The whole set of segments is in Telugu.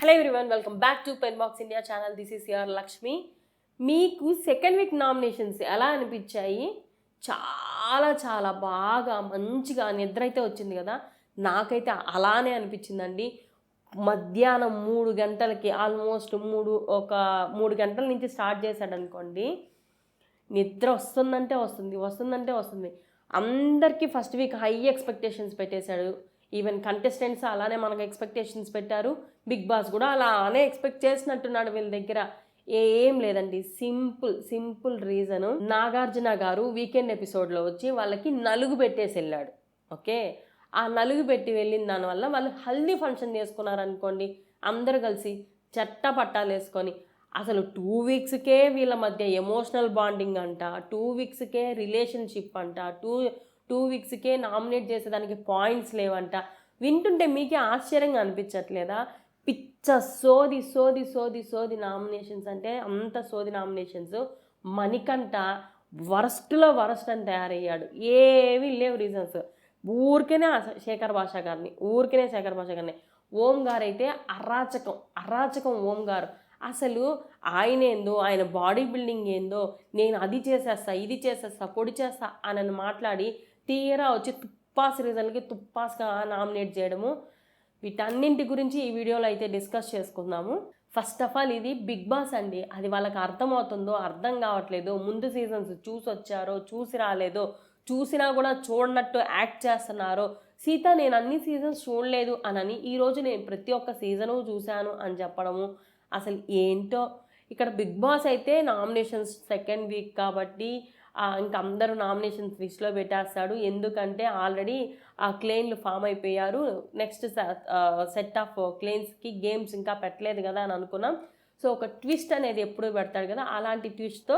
Hello everyone, welcome back to pen box India channel. This is your Lakshmi. మీకు సెకండ్ వీక్ నామినేషన్స్ ఎలా అనిపించాయి? చాలా చాలా బాగా మంచిగా నిద్ర అయితే వచ్చింది కదా. నాకైతే అలానే అనిపించిందండి. మధ్యాహ్నం 3 గంటలకి ఆల్మోస్ట్ ఒక 3 గంటల నుంచి స్టార్ట్ చేశాడు అనుకోండి. నిద్ర వస్తుందంటే వస్తుంది. అందరికీ ఫస్ట్ వీక్ హై ఎక్స్పెక్టేషన్స్ పెట్టేశాడు. ఈవెన్ కంటెస్టెంట్స్ అలానే మనకు ఎక్స్పెక్టేషన్స్ పెట్టారు. బిగ్ బాస్ కూడా అలానే ఎక్స్పెక్ట్ చేసినట్టున్నాడు. వీళ్ళ దగ్గర ఏం లేదండి. సింపుల్ రీజను, నాగార్జున గారు వీకెండ్ ఎపిసోడ్లో వచ్చి వాళ్ళకి నలుగు పెట్టేసి వెళ్ళాడు. ఓకే, ఆ నలుగు పెట్టి వెళ్ళిన దానివల్ల వాళ్ళు హల్దీ ఫంక్షన్ చేసుకున్నారనుకోండి. అందరు కలిసి చట్ట పట్టాలు వేసుకొని అసలు 2 వీక్స్కే వీళ్ళ మధ్య ఎమోషనల్ బాండింగ్ అంట, 2 వీక్స్కే రిలేషన్షిప్ అంట, టూ వీక్స్కే నామినేట్ చేసేదానికి పాయింట్స్ లేవంట. వింటుంటే మీకే ఆశ్చర్యంగా అనిపించట్లేదా? పిచ్చ సోది నామినేషన్స్ అంటే అంత సోది నామినేషన్స్. మణికంఠ వరస్ట్లో వరస్ట్ అని తయారయ్యాడు. ఏమీ లేవు రీజన్స్. ఊరికేనే శేఖర్ భాష గారిని ఓం గారు అయితే అరాచకం ఓం గారు. అసలు ఆయన ఏందో, ఆయన బాడీ బిల్డింగ్ ఏందో, నేను అది చేసేస్తా ఇది చేసేస్తా పొడి చేస్తా అని మాట్లాడి తీరా వచ్చి తుప్పాస్ రీజన్కి తుప్పాస్గా నామినేట్ చేయడము. వీటన్నింటి గురించి ఈ వీడియోలో అయితే డిస్కస్ చేసుకుందాము. ఫస్ట్ ఆఫ్ ఆల్ ఇది బిగ్ బాస్ అండి. అది వాళ్ళకి అర్థమవుతుందో అర్థం కావట్లేదు. ముందు సీజన్స్ చూసి వచ్చారో చూసి రాలేదో, చూసినా కూడా చూడనట్టు యాక్ట్ చేస్తున్నారో. సీత నేను అన్ని సీజన్స్ చూడలేదు అనని ఈరోజు నేను ప్రతి ఒక్క సీజను చూశాను అని చెప్పడము. అసలు ఏంటో ఇక్కడ బిగ్ బాస్ అయితే నామినేషన్స్ సెకండ్ వీక్ కాబట్టి ఇంకా అందరూ నామినేషన్స్ లిస్ట్లో పెట్టేస్తాడు. ఎందుకంటే ఆల్రెడీ ఆ క్లెయిన్లు ఫామ్ అయిపోయారు. నెక్స్ట్ సెట్ ఆఫ్ క్లెయిన్స్కి గేమ్స్ ఇంకా పెట్టలేదు కదా అని అనుకున్నాం. సో ఒక ట్విస్ట్ అనేది ఎప్పుడు పెడతాడు కదా, అలాంటి ట్విస్ట్తో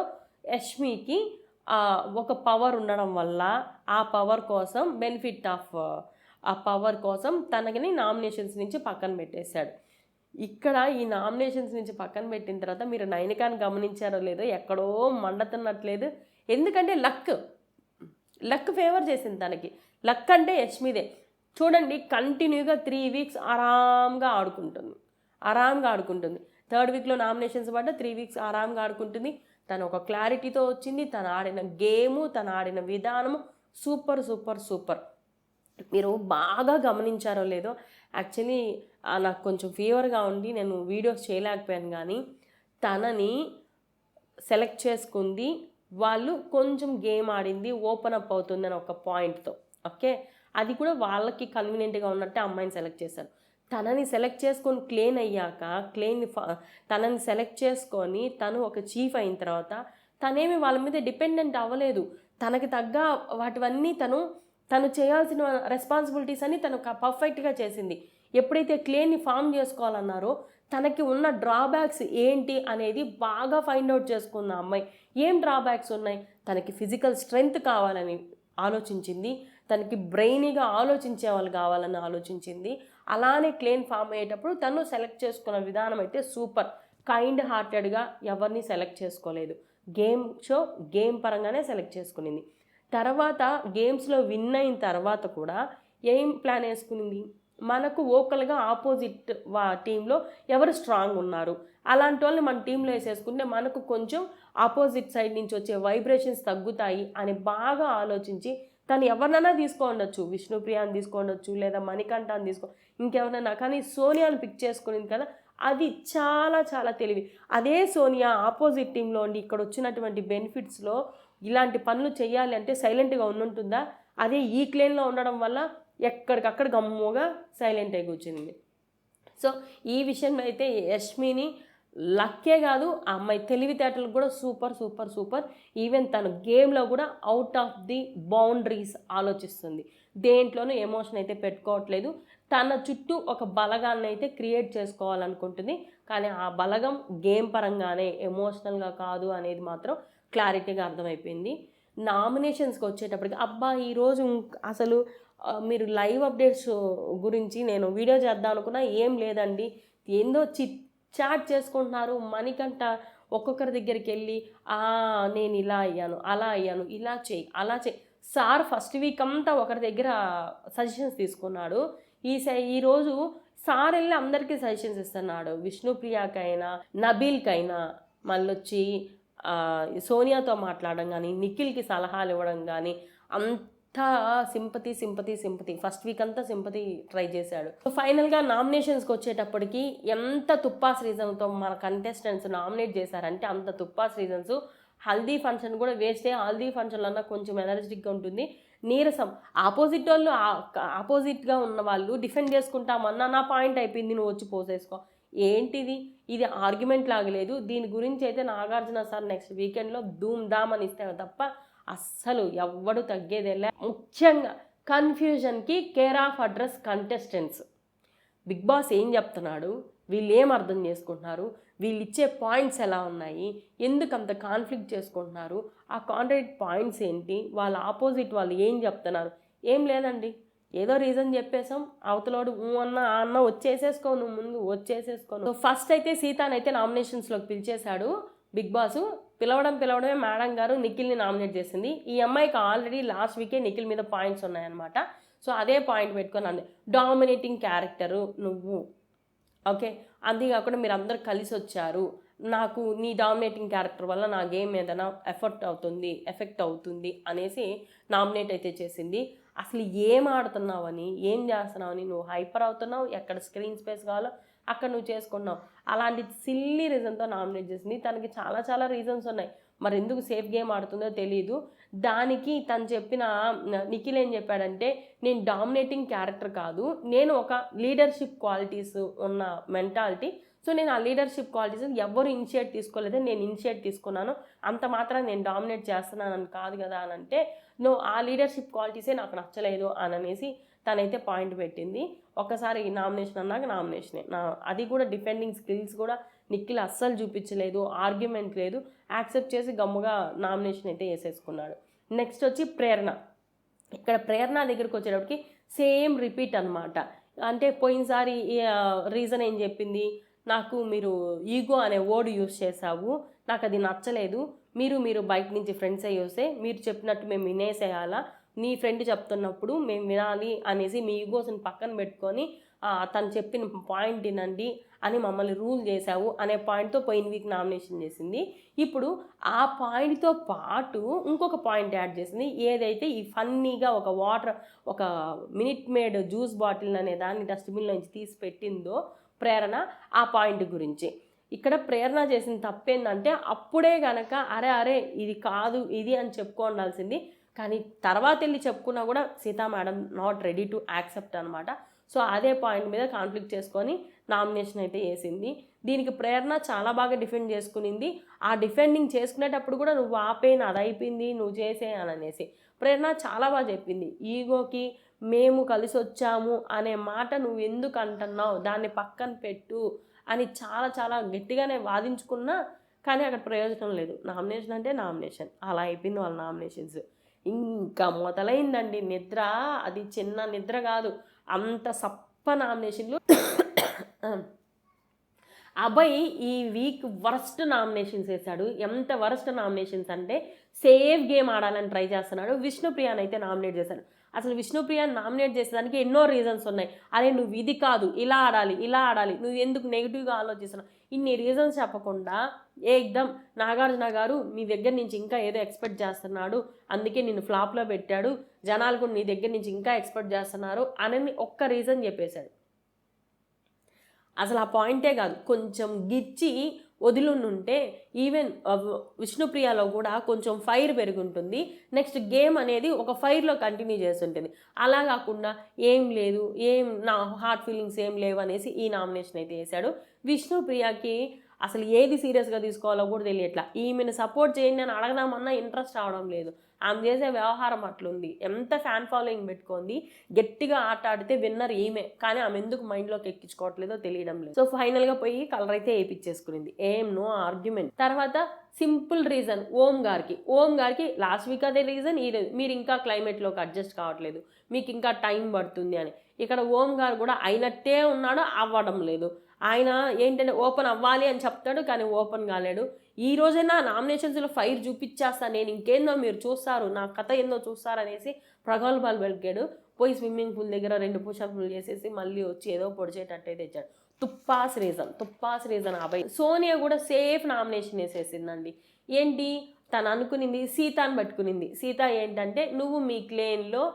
యష్మికి ఒక పవర్ ఉండడం వల్ల ఆ పవర్ కోసం బెనిఫిట్ ఆఫ్ ఆ పవర్ కోసం తనకి నామినేషన్స్ నుంచి పక్కన పెట్టేశాడు. ఇక్కడ ఈ నామినేషన్స్ నుంచి పక్కన పెట్టిన తర్వాత మీరు నైనికాని గమనించారో లేదో, ఎక్కడో మండుతున్నట్లేదు. ఎందుకంటే లక్ ఫేవర్ చేసింది తనకి. లక్ అంటే యష్మిదే. చూడండి, కంటిన్యూగా 3 వీక్స్ ఆరాంగా ఆడుకుంటుంది. థర్డ్ వీక్లో నామినేషన్స్ పడ్డ 3 వీక్స్ ఆరాంగా ఆడుకుంటుంది. తను ఒక క్లారిటీతో వచ్చింది. తను ఆడిన గేము, తను ఆడిన విధానము సూపర్. మీరు బాగా గమనించారో లేదో, యాక్చువల్లీ నాకు కొంచెం ఫీవర్గా ఉండి నేను వీడియోస్ చేయలేకపోయాను. కానీ తనని సెలెక్ట్ చేసుకుంది వాళ్ళు, కొంచెం గేమ్ ఆడింది, ఓపెన్ అప్ అవుతుందని ఒక పాయింట్తో. ఓకే, అది కూడా వాళ్ళకి కన్వీనియంట్గా ఉన్నట్టే అమ్మాయిని సెలెక్ట్ చేశారు. తనని సెలెక్ట్ చేసుకొని తనని సెలెక్ట్ చేసుకొని తను ఒక చీఫ్ అయిన తర్వాత తనేమి వాళ్ళ మీద డిపెండెంట్ అవ్వలేదు. తనకి తగ్గ వాటివన్నీ తను చేయాల్సిన రెస్పాన్సిబిలిటీస్ అని తను పర్ఫెక్ట్గా చేసింది. ఎప్పుడైతే క్లెయిన్ని ఫామ్ చేసుకోవాలన్నారో తనకి ఉన్న డ్రాబ్యాక్స్ ఏంటి అనేది బాగా ఫైండ్ అవుట్ చేసుకున్న అమ్మాయి. ఏం డ్రాబ్యాక్స్ ఉన్నాయి? తనకి ఫిజికల్ స్ట్రెంగ్త్ కావాలని ఆలోచించింది. తనకి బ్రెయినీగా ఆలోచించే వాళ్ళు కావాలని ఆలోచించింది. అలానే క్లెయిన్ ఫామ్ అయ్యేటప్పుడు తను సెలెక్ట్ చేసుకున్న విధానం అయితే సూపర్. కైండ్ హార్టెడ్గా ఎవరిని సెలెక్ట్ చేసుకోలేదు. గేమ్ పరంగానే సెలెక్ట్ చేసుకునింది. తర్వాత గేమ్స్లో విన్ అయిన తర్వాత కూడా ఏం ప్లాన్ వేసుకునింది? మనకు ఓకల్గా ఆపోజిట్ టీంలో ఎవరు స్ట్రాంగ్ ఉన్నారు, అలాంటి వాళ్ళని మన టీంలో వేసేసుకుంటే మనకు కొంచెం ఆపోజిట్ సైడ్ నుంచి వచ్చే వైబ్రేషన్స్ తగ్గుతాయి అని బాగా ఆలోచించి తను ఎవరినైనా తీసుకోండొచ్చు, విష్ణుప్రియాని తీసుకోండొచ్చు, లేదా మణికంఠాన్ని ఇంకెవరైనా, కానీ సోనియాని పిక్ చేసుకునింది కదా. అది చాలా తెలివి. అదే సోనియా ఆపోజిట్ టీంలో ఉండి ఇక్కడ వచ్చినటువంటి బెనిఫిట్స్లో ఇలాంటి పనులు చేయాలి అంటే సైలెంట్గా ఉంటుందా? అదే ఈ క్లెయిన్లో ఉండడం వల్ల ఎక్కడికక్కడ గమ్ముగా సైలెంట్ అయి కూర్చుంది. సో ఈ విషయంలో అయితే యష్మిని లక్కే కాదు, ఆ అమ్మాయి తెలివితేటలు కూడా సూపర్. ఈవెన్ తను గేమ్లో కూడా అవుట్ ఆఫ్ ది బౌండరీస్ ఆలోచిస్తుంది. దేంట్లోనూ ఎమోషన్ అయితే పెట్టుకోవట్లేదు. తన చుట్టూ ఒక బలగాన్ని అయితే క్రియేట్ చేసుకోవాలనుకుంటుంది. కానీ ఆ బలగం గేమ్ పరంగానే, ఎమోషనల్గా కాదు అనేది మాత్రం క్లారిటీగా అర్థమైపోయింది. నామినేషన్స్కి వచ్చేటప్పటికి ఈరోజు అసలు మీరు లైవ్ అప్డేట్స్ గురించి నేను వీడియో చేద్దాం అనుకున్నా, ఏం లేదండి. ఏందో చాట్ చేసుకుంటున్నారు. మణికంఠ ఒక్కొక్కరి దగ్గరికి వెళ్ళి నేను ఇలా అయ్యాను, అలా అయ్యాను, ఇలా చేయి, అలా చేయి. సార్ ఫస్ట్ వీక్ అంతా ఒకరి దగ్గర సజెషన్స్ తీసుకున్నాడు. ఈరోజు సార్ వెళ్ళి అందరికీ సజెషన్స్ ఇస్తున్నాడు. విష్ణుప్రియకైనా, నబీల్కైనా, మళ్ళొచ్చి సోనియాతో మాట్లాడడం కానీ, నిఖిల్కి సలహాలు ఇవ్వడం కానీ, అంతా సింపతి ఫస్ట్ వీక్ అంతా సింపతి ట్రై చేశాడు. ఫైనల్గా నామినేషన్స్కి వచ్చేటప్పటికి ఎంత తుప్పాస్ రీజన్తో మన కంటెస్టెంట్స్ నామినేట్ చేశారంటే అంత తుప్పాస్ రీజన్స్. హల్దీ ఫంక్షన్ కూడా వేస్తే, హల్దీ ఫంక్షన్లో అన్నా కొంచెం ఎనర్జెటిక్గా ఉంటుంది. నీరసం, ఆపోజిట్ వాళ్ళు ఆపోజిట్గా ఉన్న వాళ్ళు డిఫెండ్ చేసుకుంటామన్నా నా పాయింట్ అయిపోయింది నువ్వు వచ్చి పోసేసుకో. ఏంటిది, ఇది ఆర్గ్యుమెంట్ లాగలేదు. దీని గురించి అయితే నాగార్జున సార్ నెక్స్ట్ వీకెండ్లో ధూమ్ ధామ్ అని ఇస్తే తప్ప అస్సలు ఎవ్వడు తగ్గేదేలే. ముఖ్యంగా కన్ఫ్యూజన్కి care of address contestants. Bigg Boss ఏం చెప్తున్నాడు, వీళ్ళు ఏం అర్థం చేసుకుంటున్నారు, వీళ్ళు ఇచ్చే పాయింట్స్ ఎలా ఉన్నాయి, ఎందుకు అంత కాన్ఫ్లిక్ట్ చేసుకుంటున్నారు, ఆ కాంట్రాడిక్ట్ పాయింట్స్ ఏంటి, వాళ్ళ ఆపోజిట్ వాళ్ళు ఏం చెప్తున్నారు. ఏం లేదండి, ఏదో రీజన్ చెప్పేసాం, అవతలోడు అన్న వచ్చేసేసుకో, నువ్వు ముందు వచ్చేసేసుకో. సో ఫస్ట్ అయితే సీతానైతే నామినేషన్స్లోకి పిలిచేశాడు బిగ్ బాస్. పిలవడమే మేడం గారు నిఖిల్ని నామినేట్ చేసింది. ఈ అమ్మాయికి ఆల్రెడీ లాస్ట్ వీకే నిఖిల్ మీద పాయింట్స్ ఉన్నాయన్నమాట. సో అదే పాయింట్ పెట్టుకొని అంది, డామినేటింగ్ క్యారెక్టరు నువ్వు, ఓకే, అంతేకాకుండా మీరు అందరు కలిసి వచ్చారు, నాకు నీ డామినేటింగ్ క్యారెక్టర్ వల్ల నా గేమ్ ఏదైనా ఎఫెక్ట్ అవుతుంది అనేసి నామినేట్ అయితే చేసింది. అసలు ఏం ఆడుతున్నావని, ఏం చేస్తున్నావని నువ్వు హైపర్ అవుతున్నావు, ఎక్కడ స్క్రీన్ స్పేస్ కావాలో అక్కడ నువ్వు చేసుకున్నావు. అలాంటి సిల్లీ రీజన్తో నామినేట్ చేసింది. తనకి చాలా రీజన్స్ ఉన్నాయి, మరి ఎందుకు సేఫ్ గేమ్ ఆడుతుందో తెలియదు. దానికి తను చెప్పిన నిఖిల్ ఏం చెప్పాడంటే, నేను డామినేటింగ్ క్యారెక్టర్ కాదు, నేను ఒక లీడర్షిప్ క్వాలిటీస్ ఉన్న మెంటాలిటీ. సో నేను ఆ లీడర్షిప్ క్వాలిటీస్ ఎవరు ఇనిషియేట్ తీసుకోలేదే, నేను ఇనిషియేట్ తీసుకున్నాను, అంత మాత్రం నేను డామినేట్ చేస్తున్నానని కాదు కదా అని అంటే, ఆ లీడర్షిప్ క్వాలిటీసే నాకు నచ్చలేదు అని అనేసి తనైతే పాయింట్ పెట్టింది. ఒక్కసారి నామినేషన్ అన్నాక నామినేషనే. అది కూడా డిఫెండింగ్ స్కిల్స్ కూడా నిఖిల్ అస్సలు చూపించలేదు, ఆర్గ్యుమెంట్ లేదు, యాక్సెప్ట్ చేసి గమ్ముగా నామినేషన్ అయితే వేసేసుకున్నాడు. నెక్స్ట్ వచ్చి ప్రేరణ. ఇక్కడ ప్రేరణ దగ్గరికి వచ్చేటప్పటికి సేమ్ రిపీట్ అనమాట. అంటే పోయినసారి రీజన్ ఏం చెప్పింది, నాకు మీరు ఈగో అనే వర్డ్ యూజ్ చేశావు, నాకు అది నచ్చలేదు, మీరు బయట నుంచి ఫ్రెండ్స్ అయ్యేస్తే మీరు చెప్పినట్టు మేము వినేసేయాలా, నీ ఫ్రెండ్ చెప్తున్నప్పుడు మేము వినాలి అనేసి మీ ఈగోస్ని పక్కన పెట్టుకొని తను చెప్పిన పాయింట్ వినండి అని మమ్మల్ని రూల్ చేశావు అనే పాయింట్తో పోయిన వీక్ నామినేషన్ చేసింది. ఇప్పుడు ఆ పాయింట్తో పాటు ఇంకొక పాయింట్ యాడ్ చేసింది, ఏదైతే ఈ ఫన్నీగా ఒక మినిట్ మేడ్ జ్యూస్ బాటిల్ అనే దాన్ని డస్ట్బిన్లో నుంచి తీసి పెట్టిందో ప్రేరణ, ఆ పాయింట్ గురించి. ఇక్కడ ప్రేరణ చేసిన తప్పేందంటే, అప్పుడే గనక అరే ఇది కాదు ఇది అని చెప్పుకోవాల్సింది, కానీ తర్వాత వెళ్ళి చెప్పుకున్నా కూడా Sita madam not ready to accept అనమాట. సో అదే పాయింట్ మీద కాన్ఫ్లిక్ట్ చేసుకొని నామినేషన్ అయితే వేసింది. దీనికి ప్రేరణ చాలా బాగా డిఫెండ్ చేసుకునింది. ఆ డిఫెండింగ్ చేసుకునేటప్పుడు కూడా నువ్వు ఆపేను, అది అయిపోయింది, నువ్వు చేసే అని అనేసి ప్రేరణ చాలా బాగా చెప్పింది. ఈగోకి మేము కలిసి వచ్చాము అనే మాట నువ్వు ఎందుకు అంటున్నావు, దాన్ని పక్కన పెట్టు అని చాలా గట్టిగానే వాదించుకున్నా, కానీ అక్కడ ప్రయోజనం లేదు. నామినేషన్ అంటే నామినేషన్, అలా అయిపోయింది వాళ్ళ నామినేషన్స్. ఇంకా మొదలైందండి నిద్ర. అది చిన్న నిద్ర కాదు, అంత సప్ప నామినేషన్లు. అబ్బాయి ఈ వీక్ వరస్ట్ నామినేషన్స్ వేశాడు. ఎంత వరస్ట్ నామినేషన్స్ అంటే, సేఫ్ గేమ్ ఆడాలని ట్రై చేస్తున్నాడు. విష్ణుప్రియాని అయితే నామినేట్ చేశాడు. అసలు విష్ణుప్రియాని నామినేట్ చేసేదానికి ఎన్నో రీజన్స్ ఉన్నాయి. అరే నువ్వు ఇది కాదు, ఇలా ఆడాలి, నువ్వు ఎందుకు నెగిటివ్గా ఆలోచిస్తున్నావు, ఇన్ని రీజన్స్ చెప్పకుండా ఏకదమ్ నాగార్జున గారు నీ దగ్గర నుంచి ఇంకా ఏదో ఎక్స్పెక్ట్ చేస్తున్నాడు, అందుకే నిన్ను ఫ్లాప్లో పెట్టాడు, జనాలు కూడా నీ దగ్గర నుంచి ఇంకా ఎక్స్పెక్ట్ చేస్తున్నారు అని ఒక్క రీజన్ చెప్పేశాడు. అసలు ఆ పాయింటే కాదు, కొంచెం గిచ్చి వదిలింటే ఈవెన్ విష్ణుప్రియలో కూడా కొంచెం ఫైర్ పెరుగుంటుంది. నెక్స్ట్ గేమ్ అనేది ఒక ఫైర్లో కంటిన్యూ చేస్తుంటుంది. అలా కాకుండా ఏం లేదు, నా హార్ట్ ఫీలింగ్స్ ఏం లేవు అనేసి ఈ నామినేషన్ అయితే వేశాడు. విష్ణుప్రియకి అసలు ఏది సీరియస్గా తీసుకోవాలో కూడా తెలియట్లా. ఈమెను సపోర్ట్ చేయండి అని అడగదామన్నా ఇంట్రెస్ట్ రావడం లేదు. ఆమె చేసే వ్యవహారం అట్లుంది. ఎంత ఫ్యాన్ ఫాలోయింగ్ పెట్టుకుంది, గట్టిగా ఆట ఆడితే విన్నర్ ఈమె, కానీ ఆమె ఎందుకు మైండ్లోకి ఎక్కించుకోవట్లేదో తెలియడం లేదు. సో ఫైనల్గా పోయి కలర్ అయితే వేయించేసుకునింది, నో ఆర్గ్యుమెంట్. తర్వాత సింపుల్ రీజన్ ఓం గారికి లాస్ట్ వీక్ అదే రీజన్, ఈరోజు మీరు ఇంకా క్లైమేట్లోకి అడ్జస్ట్ కావట్లేదు, మీకు ఇంకా టైం పడుతుంది అని. ఇక్కడ ఓం గారు కూడా అయినట్టే ఉన్నాడు, అవ్వడం లేదు. ఆయన ఏంటంటే ఓపెన్ అవ్వాలి అని చెప్తాడు, కానీ ఓపెన్ కాలేడు. ఈ రోజైనా నామినేషన్స్లో ఫైర్ చూపించేస్తా, నేను ఇంకేందో మీరు చూస్తారు, నా కథ ఏందో చూస్తారు అనేసి ప్రగల్భాలు పలికాడు. పోయి స్విమ్మింగ్ పూల్ దగ్గర 2 పుషప్లు చేసేసి మళ్ళీ వచ్చి ఏదో పొడిచేటట్టయితే ఇచ్చాడు. తుప్పాస్ రీజన్ అబ్బాయి. సోనియా కూడా సేఫ్ నామినేషన్ వేసేసిందండి. ఏంటి, తను అనుకునింది సీతాని పట్టుకునింది. సీత ఏంటంటే, నువ్వు మీ క్లేన్లో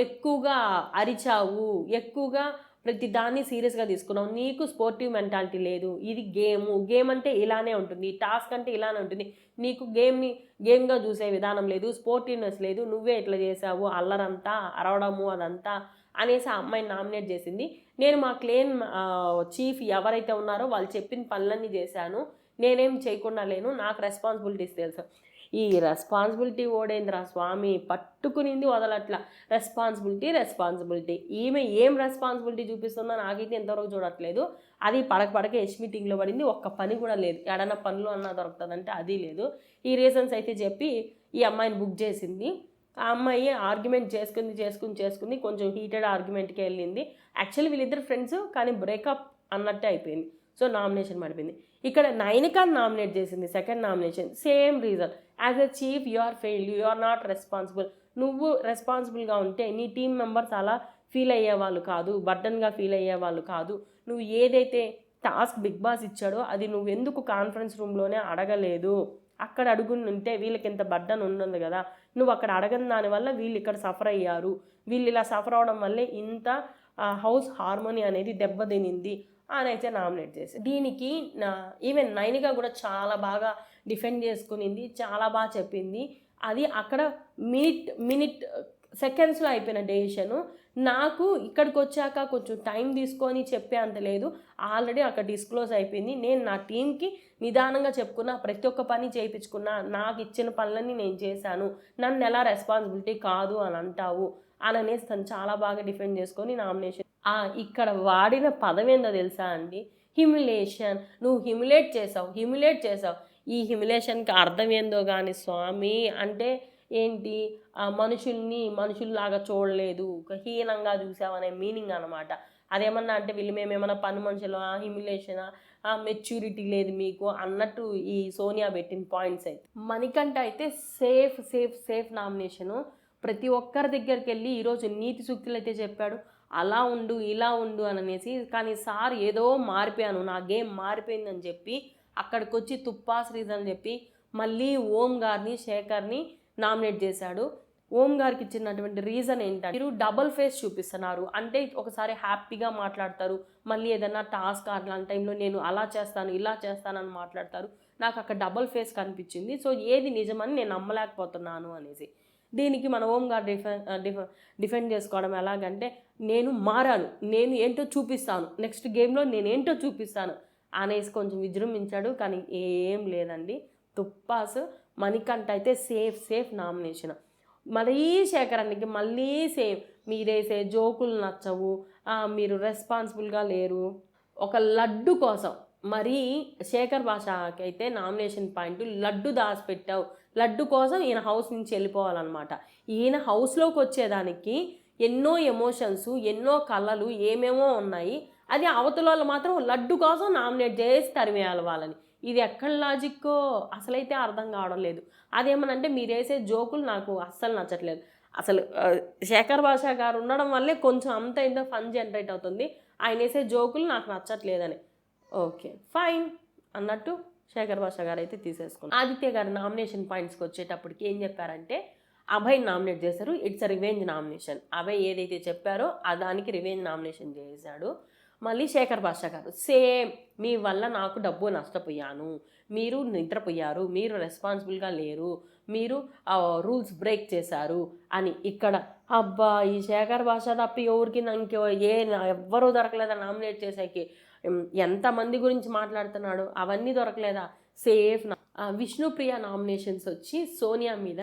ఎక్కువగా అరిచావు, ఎక్కువగా ప్రతి దాన్ని సీరియస్గా తీసుకున్నావు, నీకు స్పోర్టివ్ మెంటాలిటీ లేదు, ఇది గేమ్ అంటే ఇలానే ఉంటుంది, టాస్క్ అంటే ఇలానే ఉంటుంది, నీకు గేమ్గా చూసే విధానం లేదు, స్పోర్టివ్నెస్ లేదు, నువ్వే ఇట్లా చేసావు, అల్లరంతా అరవడము అదంతా అనేసి ఆ అమ్మాయిని నామినేట్ చేసింది. నేను మా క్లేన్ చీఫ్ ఎవరైతే ఉన్నారో వాళ్ళు చెప్పిన పనులన్నీ చేశాను, నేనేం చేయకుండా లేను, నాకు రెస్పాన్సిబిలిటీస్ తెలుసు. ఈ రెస్పాన్సిబిలిటీ ఓడేంద్రా స్వామి, పట్టుకునింది వదలట్లా. రెస్పాన్సిబిలిటీ ఈమె ఏం రెస్పాన్సిబిలిటీ చూపిస్తుందో నాకైతే ఎంతవరకు చూడట్లేదు. అది పడక ఎస్ మీటింగ్లో పడింది, ఒక్క పని కూడా లేదు. ఏడన్నా పనులు అన్నా దొరుకుతుందంటే అది లేదు. ఈ రీజన్స్ అయితే చెప్పి ఈ అమ్మాయిని బుక్ చేసింది. ఆ అమ్మాయి ఆర్గ్యుమెంట్ చేసుకుంది, కొంచెం హీటెడ్ ఆర్గ్యుమెంట్కి వెళ్ళింది. యాక్చువల్లీ వీళ్ళిద్దరు ఫ్రెండ్స్, కానీ బ్రేకప్ అన్నట్టే అయిపోయింది. సో నామినేషన్ పడిపోయింది. ఇక్కడ నైనికాని నామినేట్ చేసింది second nomination. Same reason, as a chief you are failed, you are not responsible. నువ్వు రెస్పాన్సిబుల్గా ఉంటే నీ టీం మెంబర్స్ అలా ఫీల్ అయ్యేవాళ్ళు కాదు, బర్డన్గా ఫీల్ అయ్యేవాళ్ళు కాదు. నువ్వు ఏదైతే టాస్క్ బిగ్ బాస్ ఇచ్చాడో అది నువ్వు ఎందుకు కాన్ఫరెన్స్ రూమ్లోనే అడగలేదు? అక్కడ అడుగుంటే వీళ్ళకి ఇంత బర్డన్ ఉన్నది కదా, నువ్వు అక్కడ అడగని దానివల్ల వీళ్ళు ఇక్కడ సఫర్ అయ్యారు, వీళ్ళు ఇలా సఫర్ అవడం వల్లే ఇంత హౌస్ హార్మోనీ అనేది దెబ్బతినింది అని అయితే నామినేట్ చేసి, దీనికి ఈవెన్ నైనిక కూడా చాలా బాగా డిఫెండ్ చేసుకునింది, చాలా బాగా చెప్పింది. అది అక్కడ మినిట్ సెకండ్స్లో అయిపోయిన డెసిషను. నాకు ఇక్కడికి వచ్చాక కొంచెం టైం తీసుకొని చెప్పే అంత లేదు, ఆల్రెడీ అక్కడ డిస్క్లోజ్ అయిపోయింది. నేను నా టీంకి నిదానంగా చెప్పుకున్నా, ప్రతి ఒక్క పని చేయించుకున్నా, నాకు ఇచ్చిన పనులన్నీ నేను చేశాను, నన్ను ఎలా రెస్పాన్సిబిలిటీ కాదు అని అంటావు అని అనేసి తను చాలా బాగా డిఫెండ్ చేసుకొని నామినేషన్. ఇక్కడ వాడిన పదం ఏందో తెలుసా అండి, హ్యూమిలేషన్. నువ్వు హ్యూమిలేట్ చేసావు. ఈ హ్యూమిలేషన్కి అర్థం ఏందో కానీ స్వామి, అంటే ఏంటి, మనుషుల్లాగా చూడలేదు, హీనంగా చూసావనే మీనింగ్ అనమాట. అదేమన్నా అంటే వీళ్ళు మేమేమన్నా పని మనుషులు, హ్యూమిలేషన్, మెచ్యూరిటీ లేదు మీకు అన్నట్టు ఈ సోనియా పెట్టిన పాయింట్స్ అయితే. మణికంఠ అయితే సేఫ్ నామినేషను. ప్రతి ఒక్కరి దగ్గరికి వెళ్ళి ఈరోజు నీతి సూక్తులు అయితే చెప్పాడు, అలా ఉండు ఇలా ఉండు అని అనేసి. కానీ సార్ ఏదో మారిపోయాను, నా గేమ్ మారిపోయిందని చెప్పి అక్కడికి వచ్చి తుప్పాస్ రీజన్ చెప్పి మళ్ళీ ఓం గారిని శేఖర్ని నామినేట్ చేశాడు. ఓం గారికి ఇచ్చినటువంటి రీజన్ ఏంటంటే, మీరు డబుల్ ఫేస్ చూపిస్తున్నారు, అంటే ఒకసారి హ్యాపీగా మాట్లాడతారు, మళ్ళీ ఏదైనా టాస్క్ అట్లాంటి టైంలో నేను అలా చేస్తాను ఇలా చేస్తానని మాట్లాడతారు, నాకు అక్కడ డబుల్ ఫేస్ కనిపించింది, సో ఏది నిజమని నేను నమ్మలేకపోతున్నాను అనేసి. దీనికి మన ఓం గారు డిఫెండ్ చేసుకోవడం ఎలాగంటే, నేను మారాను, నేను ఏంటో చూపిస్తాను, నెక్స్ట్ గేమ్లో నేనేంటో చూపిస్తాను అనేసి కొంచెం విజృంభించాడు. కానీ ఏం లేదండి, తుప్పాస్. మణికంఠ అయితే సేఫ్ నామినేషన్. మరీ శేఖరానికి మళ్ళీ సేమ్, మీరేసే జోకులు నచ్చవు, మీరు రెస్పాన్సిబుల్గా లేరు. ఒక లడ్డు కోసం మరీ శేఖర్ భాషకి అయితే నామినేషన్ పాయింట్, లడ్డు దాచిపెట్టావు, లడ్డు కోసం ఈయన హౌస్ నుంచి వెళ్ళిపోవాలన్నమాట. ఈయన హౌస్లోకి వచ్చేదానికి ఎన్నో ఎమోషన్స్, ఎన్నో కళలు, ఏమేమో ఉన్నాయి. అది అవతల వాళ్ళు మాత్రం లడ్డు కోసం నామినేట్ చేసి తరిమేయాలి వాళ్ళని. ఇది ఎక్కడ లాజిక్కో అసలైతే అర్థం కావడం లేదు. అదేమనంటే, మీరు వేసే జోకులు నాకు అస్సలు నచ్చట్లేదు. అసలు శేఖర్ భాష గారు ఉండడం వల్లే కొంచెం అంత ఇంత ఫన్ జనరేట్ అవుతుంది, ఆయన వేసే జోకులు నాకు నచ్చట్లేదని. ఓకే ఫైన్ అన్నట్టు శేఖర్ భాష గారు అయితే తీసేసుకున్నారు. ఆదిత్య గారు నామినేషన్ పాయింట్స్కి వచ్చేటప్పటికి ఏం చెప్పారంటే, అభయ్ నామినేట్ చేశారు, it's a revenge nomination. Abhay ఏదైతే చెప్పారో దానికి రివెంజ్ నామినేషన్ చేశాడు. మళ్ళీ శేఖర్ భాష గారు సేమ్, మీ వల్ల నాకు డబ్బు నష్టపోయాను, మీరు నిద్రపోయారు, మీరు రెస్పాన్సిబుల్గా లేరు, మీరు రూల్స్ బ్రేక్ చేశారు అని. ఇక్కడ అబ్బా, ఈ శేఖర్ భాష తప్పి ఎవరికి ఎవ్వరూ దొరకలేదా నామినేట్ చేసేకి? ఎంతమంది గురించి మాట్లాడుతున్నాడు, అవన్నీ దొరకలేదా? సేఫ్. విష్ణుప్రియ నామినేషన్స్ వచ్చి సోనియా మీద,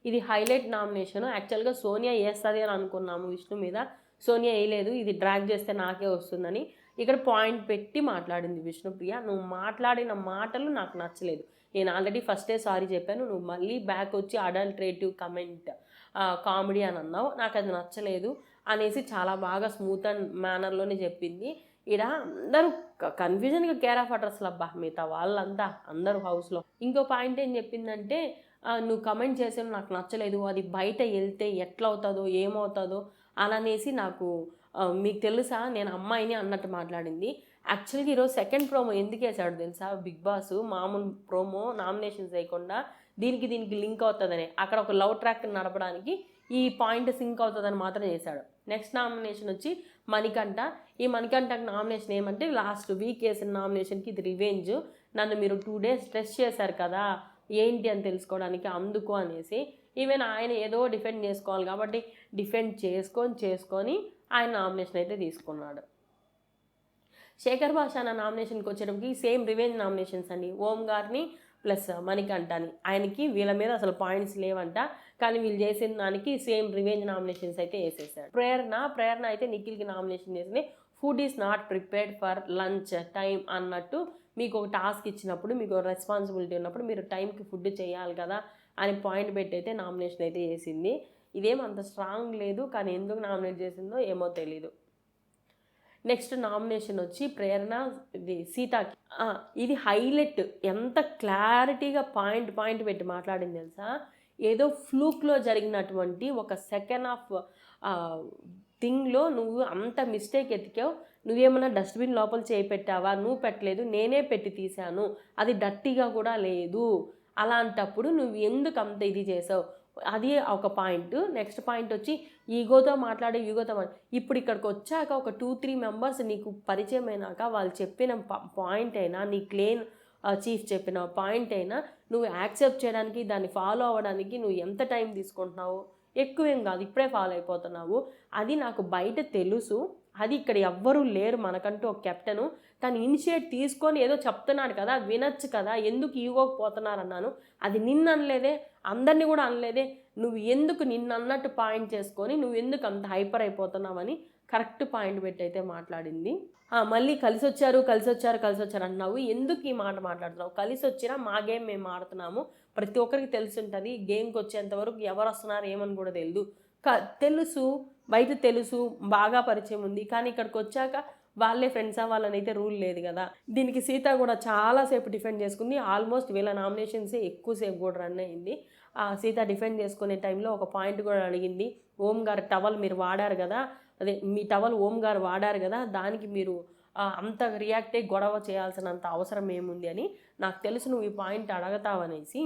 ఇది హైలైట్ నామినేషన్. యాక్చువల్గా సోనియా వేస్తుంది అని అనుకున్నాము విష్ణు మీద, సోనియా వేయలేదు, ఇది డ్రాగ్ చేస్తే నాకే వస్తుందని ఇక్కడ పాయింట్ పెట్టి మాట్లాడింది విష్ణుప్రియ. నువ్వు మాట్లాడిన మాటలు నాకు నచ్చలేదు, నేను ఆల్రెడీ ఫస్టే సారీ చెప్పాను, నువ్వు మళ్ళీ బ్యాక్ వచ్చి అడల్ట్రేటివ్ కమెంట్ కామెడీ అని అన్నావు, నాకు అది నచ్చలేదు అనేసి చాలా బాగా స్మూత్ అండ్ మేనర్లోనే చెప్పింది. ఈడ అందరూ కన్ఫ్యూజన్గా కేర్ ఆఫ్ అడ్రస్లు అబ్బా, మిగతా వాళ్ళంతా అందరూ హౌస్లో. ఇంకో పాయింట్ ఏం చెప్పిందంటే, నువ్వు కమెంట్ చేసావు నాకు నచ్చలేదు, అది బయట వెళ్తే ఎట్లా అవుతుందో ఏమవుతుందో అననేసి నాకు మీకు తెలుసా నేను అమ్మాయిని అన్నట్టు మాట్లాడింది. యాక్చువల్గా ఈరోజు సెకండ్ ప్రోమో ఎందుకు వేసాడు తెలుసా బిగ్ బాస్, మామూలు ప్రోమో నామినేషన్స్ వేయకుండా దీనికి లింక్ అవుతుందని, అక్కడ ఒక లవ్ ట్రాక్ నడపడానికి ఈ పాయింట్ సింక్ అవుతుందని మాత్రం చేశాడు. నెక్స్ట్ నామినేషన్ వచ్చి మణికంఠ. ఈ మణికంఠకి నామినేషన్ ఏమంటే లాస్ట్ వీక్ వేసిన నామినేషన్కి ఇది రివెంజ్, నన్ను మీరు 2 days స్ట్రెస్ చేశారు కదా ఏంటి అని తెలుసుకోవడానికి అందుకు అనేసి. ఈవెన్ ఆయన ఏదో డిఫెండ్ చేసుకోవాలి కాబట్టి డిఫెండ్ చేసుకొని ఆయన నామినేషన్ అయితే తీసుకున్నాడు. శేఖర్ భాష నా నామినేషన్కి వచ్చేటప్పటికి సేమ్ రివెంజ్ నామినేషన్స్ అండి, ఓం గారిని ప్లస్ మణికంఠని. ఆయనకి వీళ్ళ మీద అసలు పాయింట్స్ లేవంట, కానీ వీళ్ళు చేసిన దానికి సేమ్ రివెంజ్ నామినేషన్స్ అయితే వేసేసాడు. ప్రేరణ అయితే నిఖిల్కి నామినేషన్ చేసింది. Food is not prepared for lunch time అన్నట్టు, మీకు ఒక టాస్క్ ఇచ్చినప్పుడు మీకు రెస్పాన్సిబిలిటీ ఉన్నప్పుడు మీరు టైంకి ఫుడ్ చేయాలి కదా అని పాయింట్ పెట్టి అయితే నామినేషన్ అయితే చేసింది. ఇదేం అంత స్ట్రాంగ్ లేదు, కానీ ఎందుకు నామినేట్ చేసిందో ఏమో తెలీదు. నెక్స్ట్ నామినేషన్ వచ్చి ప్రేరణ ఇది సీతాకి. ఇది హైలైట్, ఎంత క్లారిటీగా పాయింట్ పెట్టి మాట్లాడింది తెలుసా. ఏదో ఫ్లూక్లో జరిగినటువంటి ఒక సెకండ్ ఆఫ్ థింగ్లో నువ్వు అంత మిస్టేక్ ఎతికావు, నువ్వేమన్నా డస్ట్బిన్ లోపల చేయి పెట్టావా, నువ్వు పెట్టలేదు నేనే పెట్టి తీసాను, అది డర్టీగా కూడా లేదు, అలాంటప్పుడు నువ్వు ఎందుకు అంత ఇది చేసావు, అది ఒక పాయింట్. నెక్స్ట్ పాయింట్ వచ్చి ఈగోతో ఇప్పుడు ఇక్కడికి వచ్చాక ఒక 2-3 మెంబర్స్ నీకు పరిచయం అయినాక వాళ్ళు చెప్పిన పాయింట్ అయినా, నీ క్లేన్ చీఫ్ చెప్పిన పాయింట్ అయినా నువ్వు యాక్సెప్ట్ చేయడానికి దాన్ని ఫాలో అవ్వడానికి నువ్వు ఎంత టైం తీసుకుంటున్నావు, ఎక్కువేం కాదు ఇప్పుడే ఫాలో అయిపోతున్నావు, అది నాకు బయట తెలుసు, అది ఇక్కడ ఎవ్వరూ లేరు మనకంటూ ఒక కెప్టెను, తను ఇనిషియేట్ తీసుకొని ఏదో చెప్తున్నాడు కదా వినొచ్చు కదా, ఎందుకు ఈగోకి పోతున్నారన్నాను, అది నిన్ను అనలేదే అందరినీ కూడా అనలేదే, నువ్వు ఎందుకు నిన్ను అన్నట్టు పాయింట్ చేసుకొని నువ్వు ఎందుకు అంత హైపర్ అయిపోతున్నావని కరెక్ట్ పాయింట్ పెట్టి అయితే మాట్లాడింది. మళ్ళీ కలిసి వచ్చారు అంటున్నావు, ఎందుకు ఈ మాట మాట్లాడుతున్నావు, కలిసి వచ్చినా మా గేమ్ మేము ఆడుతున్నాము, ప్రతి ఒక్కరికి తెలిసి ఉంటుంది, గేమ్కి వచ్చేంతవరకు ఎవరు వస్తున్నారు ఏమని కూడా తెలియదు, తెలుసు బయట తెలుసు బాగా పరిచయం ఉంది, కానీ ఇక్కడికి వచ్చాక వాళ్ళే ఫ్రెండ్స్ అవ్వాలని అయితే రూల్ లేదు కదా. దీనికి సీత కూడా చాలాసేపు డిఫెండ్ చేసుకుంది, ఆల్మోస్ట్ వీళ్ళ నామినేషన్సే ఎక్కువసేపు కూడా రన్ అయింది. సీత డిఫెండ్ చేసుకునే టైంలో ఒక పాయింట్ కూడా అడిగింది, ఓం గారు టవల్ మీరు వాడారు కదా, అదే మీ టవల్ ఓం గారు వాడారు కదా, దానికి మీరు అంత రియాక్ట్ అయ్యి గొడవ చేయాల్సినంత అవసరం ఏముంది అని, నాకు తెలుసు నువ్వు ఈ పాయింట్ అడగతావనేసి.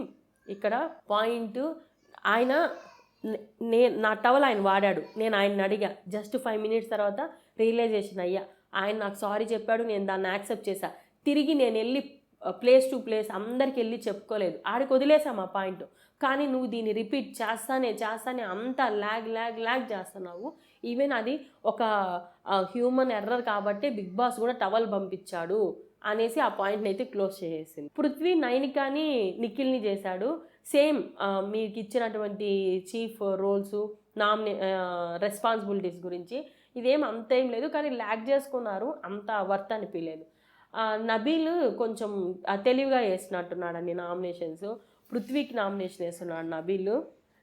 ఇక్కడ పాయింట్ ఆయన నా టవల్ ఆయన వాడాడు, నేను ఆయన్ని అడిగా, జస్ట్ 5 minutes తర్వాత రియలైజేషన్ అయ్యా, ఆయన నాకు సారీ చెప్పాడు, నేను దాన్ని యాక్సెప్ట్ చేశా, తిరిగి నేను వెళ్ళి ప్లేస్ టు ప్లేస్ అందరికి వెళ్ళి చెప్పుకోలేదు, ఆడికి వదిలేసాం ఆ పాయింట్, కానీ నువ్వు దీన్ని రిపీట్ చేస్తానే అంత ల్యాగ్ చేస్తున్నావు. ఈవెన్ అది ఒక హ్యూమన్ ఎర్రర్ కాబట్టి బిగ్ బాస్ కూడా టవల్ పంపించాడు అనేసి ఆ పాయింట్ని అయితే క్లోజ్ చేసేసింది. పృథ్వీ నైనికాని నిఖిల్ని చేశాడు, సేమ్ మీకు ఇచ్చినటువంటి చీఫ్ రోల్స్ రెస్పాన్సిబిలిటీస్ గురించి ఇదేం అంతేం లేదు, కానీ ల్యాగ్ చేసుకున్నారు, అంత వర్త్ అనిపించలేదు. నబీల్ కొంచెం తెలివిగా వేసినట్టున్నాడు అన్ని నామినేషన్స్, పృథ్వీకి నామినేషన్ వేస్తున్నాడు నబీల్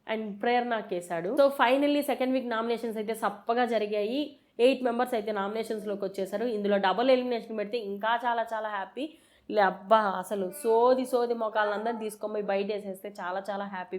అండ్ ప్రేరణకి వేశాడు. So finally second week nominations అయితే సప్పగా జరిగాయి, 8 members అయితే నామినేషన్స్లోకి వచ్చేసారు. ఇందులో డబుల్ ఎలిమినేషన్ పెడితే ఇంకా చాలా హ్యాపీ. అబ్బా అసలు సోది మొకాలందరినీ తీసుకొని పోయి బయట వేసేస్తే చాలా హ్యాపీ.